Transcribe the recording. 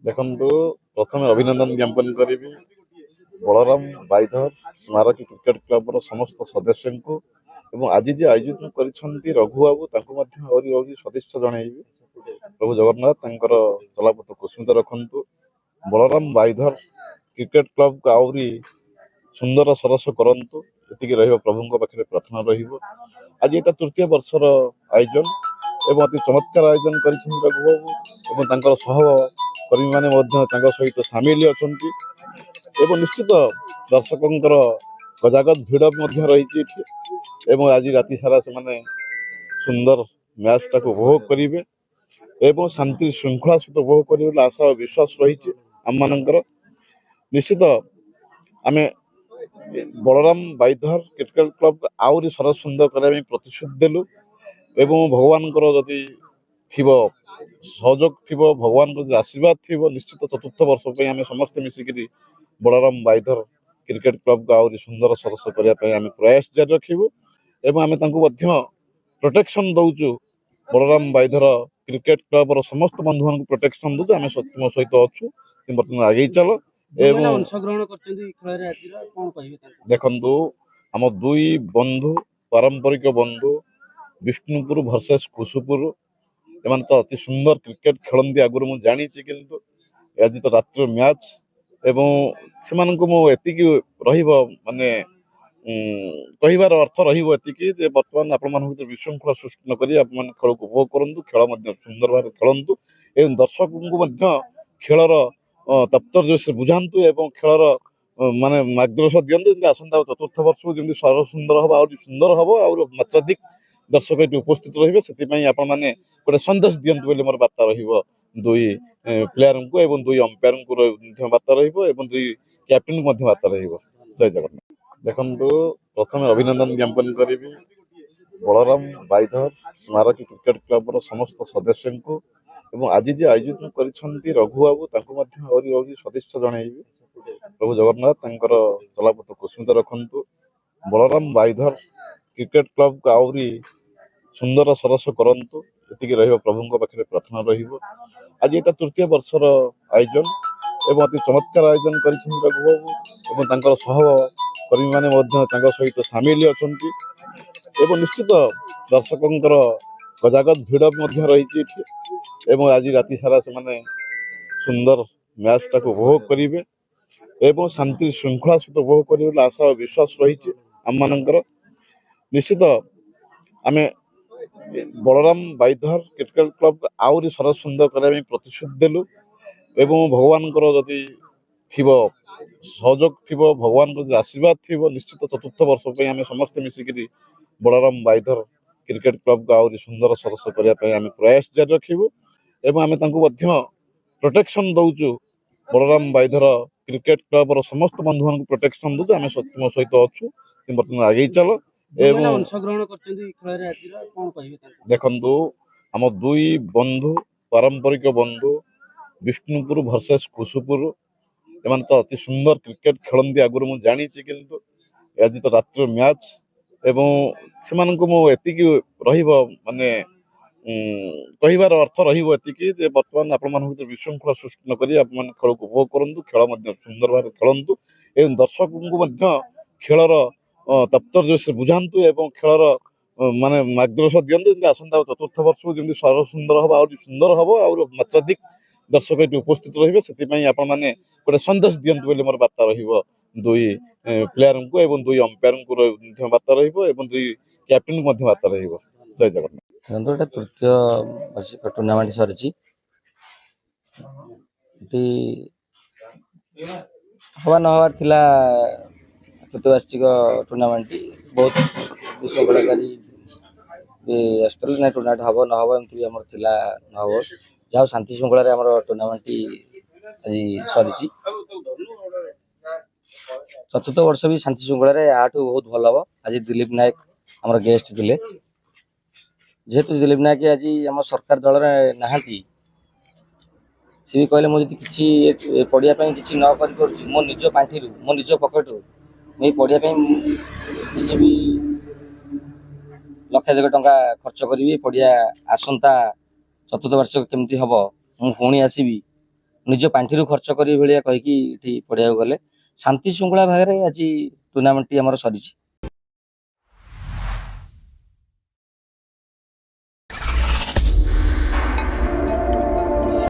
ଦେଖନ୍ତୁ, ପ୍ରଥମେ ଅଭିନନ୍ଦନ ଜ୍ଞାପନ କରିବି ବଳରାମ ବାଇଧର ସ୍ମାରକୀ କ୍ରିକେଟ କ୍ଲବର ସମସ୍ତ ସଦସ୍ୟଙ୍କୁ ଏବଂ ଆଜି ଯେ ଆୟୋଜିତ କରିଛନ୍ତି ରଘୁ ବାବୁ ତାଙ୍କୁ ମଧ୍ୟ ଆହୁରି ଆହୁରି ସଦିଚ୍ଛା ଜଣାଇବି। ପ୍ରଭୁ ଜଗନ୍ନାଥ ତାଙ୍କର ଚଲାପଥ କୁସୁମିତ ରଖନ୍ତୁ। ବଳରାମ ବାଇଧର କ୍ରିକେଟ କ୍ଲବକୁ ଆହୁରି ସୁନ୍ଦର ସରସ କରନ୍ତୁ, ଏତିକି ରହିବ ପ୍ରଭୁଙ୍କ ପାଖରେ ପ୍ରାର୍ଥନା ରହିବ। ଆଜି ଏଇଟା ତୃତୀୟ ବର୍ଷର ଆୟୋଜନ ଏବଂ ଅତି ଚମତ୍କାର ଆୟୋଜନ କରିଛନ୍ତି ରଘୁବାବୁ ଏବଂ ତାଙ୍କର ସହକର୍ମୀମାନେ ମଧ୍ୟ ତାଙ୍କ ସହିତ ସାମିଲ ଅଛନ୍ତି ଏବଂ ନିଶ୍ଚିତ ଦର୍ଶକଙ୍କର ଗଜାଗତ ଭିଡ଼ ମଧ୍ୟ ରହିଛି ଏଠି ଏବଂ ଆଜି ରାତି ସାରା ସେମାନେ ସୁନ୍ଦର ମ୍ୟାଚଟାକୁ ଉପଭୋଗ କରିବେ ଏବଂ ଶାନ୍ତି ଶୃଙ୍ଖଳା ସହିତ ଉପଭୋଗ କରିବେ ବୋଲି ଆଶା ଓ ବିଶ୍ୱାସ ରହିଛି ଆମମାନଙ୍କର। ନିଶ୍ଚିତ ଆମେ ବଳରାମ ବାଇଧର କ୍ରିକେଟ କ୍ଲବକୁ ଆହୁରି ସରସ ସୁନ୍ଦର କରିବା ପାଇଁ ପ୍ରତିଶ୍ରୁତି ଦେଲୁ ଏବଂ ଭଗବାନଙ୍କର ଯଦି ଥିବ ସହଯୋଗ ଥିବ, ଭଗବାନଙ୍କର ଯଦି ଆଶୀର୍ବାଦ ଥିବ, ନିଶ୍ଚିତ ଚତୁର୍ଥ ବର୍ଷ ପାଇଁ ଆମେ ସମସ୍ତେ ମିଶିକିରି ବଳରାମ ବାଇଧର କ୍ରିକେଟ କ୍ଲବକୁ ଆହୁରି ସୁନ୍ଦର ସରସ କରିବା ପାଇଁ ଆମେ ପ୍ରୟାସ ଜାରି ରଖିବୁ ଏବଂ ଆମେ ତାଙ୍କୁ ମଧ୍ୟ ପ୍ରୋଟେକ୍ସନ ଦଉଛୁ। ବଳରାମ ବାଇଧର କ୍ରିକେଟ କ୍ଲବର ସମସ୍ତ ବନ୍ଧୁମାନଙ୍କୁ ପ୍ରୋଟେକ୍ସନ ଦଉଛୁ। ଆମେ ତୁମ ସହିତ ଅଛୁ, ବର୍ତ୍ତମାନ ଆଗେଇ ଚାଲ। ଏବଂ ଅଂଶଗ୍ରହଣ କରିଛନ୍ତି ଖେଳରେ ଆଜିର କଣ କହିବେ? ଦେଖନ୍ତୁ, ଆମ ଦୁଇ ବନ୍ଧୁ, ପାରମ୍ପରିକ ବନ୍ଧୁ, ବିଷ୍ଣୁପୁର ଭର୍ସେସ କୁସୁପୁର, ଏମାନେ ତ ଅତି ସୁନ୍ଦର କ୍ରିକେଟ ଖେଳନ୍ତି ଆଗରୁ ମୁଁ ଜାଣିଛି, କିନ୍ତୁ ଆଜି ତ ରାତ୍ରିର ମ୍ୟାଚ୍ ଏବଂ ସେମାନଙ୍କୁ ମୁଁ ଏତିକି ରହିବ ମାନେ କହିବାର ଅର୍ଥ ରହିବ ଏତିକି ଯେ ବର୍ତ୍ତମାନ ଆପଣମାନଙ୍କ ଭିତରେ ବିଶୃଙ୍ଖଳା ସୃଷ୍ଟି ନ କରି ଆପଣମାନେ ଖେଳକୁ ଉପଭୋଗ କରନ୍ତୁ, ଖେଳ ମଧ୍ୟ ସୁନ୍ଦର ଭାବରେ ଖେଳନ୍ତୁ ଏବଂ ଦର୍ଶକଙ୍କୁ ମଧ୍ୟ ଖେଳର ତାତ୍ପର୍ଯ୍ୟ ସେ ବୁଝାନ୍ତୁ ଏବଂ ଖେଳର ମାନେ ମାର୍ଗଦର୍ଶନ ଦିଅନ୍ତୁ ଯେମିତି ଆସନ୍ତା ଚତୁର୍ଥ ବର୍ଷକୁ ଯେମିତି ସୁନ୍ଦର ହବ, ଆହୁରି ସୁନ୍ଦର ହବ, ଆହୁରି ମାତ୍ରାଧିକ ଦର୍ଶକ ଏଠି ଉପସ୍ଥିତ ରହିବେ। ସେଥିପାଇଁ ଆପଣମାନେ ଗୋଟେ ସନ୍ଦେଶ ଦିଅନ୍ତୁ ବୋଲି ମୋର ବାର୍ତ୍ତା ରହିବ ଦୁଇ ପ୍ଲେୟାରଙ୍କୁ ଏବଂ ଦୁଇ ଅମ୍ପାୟାରଙ୍କୁ ମଧ୍ୟ ବାର୍ତ୍ତା ରହିବ ଏବଂ ଦୁଇ କ୍ୟାପ୍ଟେନକୁ ମଧ୍ୟ ବାର୍ତ୍ତା ରହିବ। ଜୟ ଜଗନ୍ନାଥ। ଦେଖନ୍ତୁ, ପ୍ରଥମେ ଅଭିନନ୍ଦନ ଜ୍ଞାପନ କରିବି ବଳରାମ ବାଇଧର ସ୍ମାରକୀ କ୍ରିକେଟ କ୍ଲବର ସମସ୍ତ ସଦସ୍ୟଙ୍କୁ ଏବଂ ଆଜି ଯେ ଆୟୋଜିତ କରିଛନ୍ତି ରଘୁ ବାବୁ ତାଙ୍କୁ ମଧ୍ୟ ଆହୁରି ଆହୁରି ସଦିଚ୍ଛା ଜଣାଇବି। ପ୍ରଭୁ ଜଗନ୍ନାଥ ତାଙ୍କର ଚଲାପଥ କୁସୁମିତ ରଖନ୍ତୁ। ବଳରାମ ବାଇଧର କ୍ରିକେଟ କ୍ଲବକୁ ଆହୁରି ସୁନ୍ଦର ସରସ କରନ୍ତୁ, ଏତିକି ରହିବ ପ୍ରଭୁଙ୍କ ପାଖରେ ପ୍ରାର୍ଥନା ରହିବ। ଆଜି ଏଇଟା ତୃତୀୟ ବର୍ଷର ଆୟୋଜନ ଏବଂ ଅତି ଚମତ୍କାର ଆୟୋଜନ କରିଛନ୍ତି ରଘୁବାବୁ ଏବଂ ତାଙ୍କର ସହକର୍ମୀମାନେ ମଧ୍ୟ ତାଙ୍କ ସହିତ ସାମିଲ ଅଛନ୍ତି ଏବଂ ନିଶ୍ଚିତ ଦର୍ଶକଙ୍କର ଗଜାଗତ ଭିଡ଼ ମଧ୍ୟ ରହିଛି ଏଠି ଏବଂ ଆଜି ରାତି ସାରା ସେମାନେ ସୁନ୍ଦର ମ୍ୟାଚଟାକୁ ଉପଭୋଗ କରିବେ ଏବଂ ଶାନ୍ତି ଶୃଙ୍ଖଳା ସହିତ ଉପଭୋଗ କରିବେ ବୋଲି ଆଶା ଓ ବିଶ୍ୱାସ ରହିଛି ଆମମାନଙ୍କର। ନିଶ୍ଚିତ ଆମେ ବଳରାମ ବାଇଧର କ୍ରିକେଟ କ୍ଲବକୁ ଆହୁରି ସରସ ସୁନ୍ଦର କରିବା ପାଇଁ ପ୍ରତିଶ୍ରୁତି ଦେଲୁ ଏବଂ ଭଗବାନଙ୍କର ଯଦି ଥିବ ସହଯୋଗ ଥିବ, ଭଗବାନଙ୍କର ଯଦି ଆଶୀର୍ବାଦ ଥିବ, ନିଶ୍ଚିତ ଚତୁର୍ଥ ବର୍ଷ ପାଇଁ ଆମେ ସମସ୍ତେ ମିଶିକିରି ବଳରାମ ବାଇଧର କ୍ରିକେଟ କ୍ଲବକୁ ଆହୁରି ସୁନ୍ଦର ସରସ କରିବା ପାଇଁ ଆମେ ପ୍ରୟାସ ଜାରି ରଖିବୁ ଏବଂ ଆମେ ତାଙ୍କୁ ମଧ୍ୟ ପ୍ରୋଟେକ୍ସନ ଦଉଛୁ। ବଳରାମ ବାଇଧର କ୍ରିକେଟ କ୍ଲବର ସମସ୍ତ ବନ୍ଧୁମାନଙ୍କୁ ପ୍ରୋଟେକ୍ସନ ଦଉଛୁ। ଆମେ ତୁମ ସହିତ ଅଛୁ, ବର୍ତ୍ତମାନ ଆଗେଇ ଚାଲ। ଏବଂ ଅଂଶଗ୍ରହଣ କରିଛନ୍ତି ଖେଳରେ ଆଜିର କଣ କହିବେ? ଦେଖନ୍ତୁ, ଆମ ଦୁଇ ବନ୍ଧୁ, ପାରମ୍ପରିକ ବନ୍ଧୁ, ବିଷ୍ଣୁପୁର ଭର୍ସେସ କୁସୁପୁର, ଏମାନେ ତ ଅତି ସୁନ୍ଦର କ୍ରିକେଟ ଖେଳନ୍ତି ଆଗରୁ ମୁଁ ଜାଣିଛି, କିନ୍ତୁ ଆଜି ତ ରାତ୍ରିର ମ୍ୟାଚ୍ ଏବଂ ସେମାନଙ୍କୁ ମୁଁ ଏତିକି ରହିବ ମାନେ କହିବାର ଅର୍ଥ ରହିବ ଏତିକି ଯେ ବର୍ତ୍ତମାନ ଆପଣମାନଙ୍କ ଭିତରେ ବିଶୃଙ୍ଖଳା ସୃଷ୍ଟି ନ କରି ଆପଣମାନେ ଖେଳକୁ ଉପଭୋଗ କରନ୍ତୁ, ଖେଳ ମଧ୍ୟ ସୁନ୍ଦର ଭାବରେ ଖେଳନ୍ତୁ ଏବଂ ଦର୍ଶକଙ୍କୁ ମଧ୍ୟ ଖେଳର ତାତ୍ପର୍ଯ୍ୟ ସେ ବୁଝାନ୍ତୁ ଏବଂ ଖେଳର ମାନେ ମାର୍ଗଦର୍ଶନ ଦିଅନ୍ତୁ ଯେମିତି ଆସନ୍ତା ଚତୁର୍ଥ ବର୍ଷକୁ ଯେମିତି ସୁନ୍ଦର ହବ, ଆହୁରି ସୁନ୍ଦର ହବ, ଆହୁରି ମାତ୍ରାଧିକ ଦର୍ଶକ ଏଠି ଉପସ୍ଥିତ ରହିବେ। ସେଥିପାଇଁ ଆପଣମାନେ ଗୋଟେ ସନ୍ଦେଶ ଦିଅନ୍ତୁ ବୋଲି ମୋର ବାର୍ତ୍ତା ରହିବ ଦୁଇ ପ୍ଲେୟାରଙ୍କୁ ଏବଂ ଦୁଇ ଅମ୍ପାୟାରଙ୍କୁ ମଧ୍ୟ ବାର୍ତ୍ତା ରହିବ ଏବଂ ଦୁଇ କ୍ୟାପ୍ଟେନକୁ ମଧ୍ୟ ବାର୍ତ୍ତା ରହିବ। ଜୟ ଜଗନ୍ନାଥ। ଏଇଟା ତୃତୀୟ ବାର୍ଷିକ ଟୁର୍ଣ୍ଣାମେଣ୍ଟ ସରିଛି। ଏଠି ହବା ନ ହବାର ଥିଲା ତୃତୀୟ ବାର୍ଷିକ ଟୁର୍ଣ୍ଣାମେଣ୍ଟଟି ବହୁତ ବିଶୃଙ୍ଖଳାକାରୀ ଆସିଥିଲା ନା ଟୁର୍ଣ୍ଣାମେଣ୍ଟ ହବ ନ ହବ ଏମିତି ଆମର ଥିଲା ନ ହବ, ଯାହା ହଉ ଶାନ୍ତି ଶୃଙ୍ଖଳାରେ ଆମର ଟୁର୍ଣ୍ଣାମେଣ୍ଟଟି ଆଜି ସରିଛି। ଚତୁର୍ଥ ବର୍ଷ ବି ଶାନ୍ତି ଶୃଙ୍ଖଳାରେ ଆଠୁ ବହୁତ ଭଲ ହବ। ଆଜି ଦିଲ୍ଲୀପ ନାୟକ ଆମର ଗେଷ୍ଟ ଥିଲେ। ଯେହେତୁ ଦିଲ୍ଲୀପ ନାୟକ ଆଜି ଆମ ସରକାର ଦଳରେ ନାହାନ୍ତି, ସେ ବି କହିଲେ ମୁଁ ଯଦି କିଛି ପଢ଼ିବା ପାଇଁ କିଛି ନ କରିପାରୁଛି ମୋ ନିଜ ପାଣ୍ଠିରୁ, ମୋ ନିଜ ପକେଟରୁ ମୁଁ ଏଇ ପଢ଼ିବା ପାଇଁ କିଛି ବି ଲକ୍ଷାଧିକ ଟଙ୍କା ଖର୍ଚ୍ଚ କରିବି, ପଢ଼ିଆ ଆସନ୍ତା ଚତୁର୍ଥ ବାର୍ଷିକ କେମିତି ହବ ମୁଁ ପୁଣି ଆସିବି, ନିଜ ପାଣ୍ଠିରୁ ଖର୍ଚ୍ଚ କରି ଭଳିଆ କହିକି ଏଠି ପଡ଼ିଆକୁ ଗଲେ ଶାନ୍ତି ଶୃଙ୍ଖଳା ଭାବରେ ଆଜି ଟୁର୍ଣ୍ଣାମେଣ୍ଟଟି ଆମର ସରିଛି।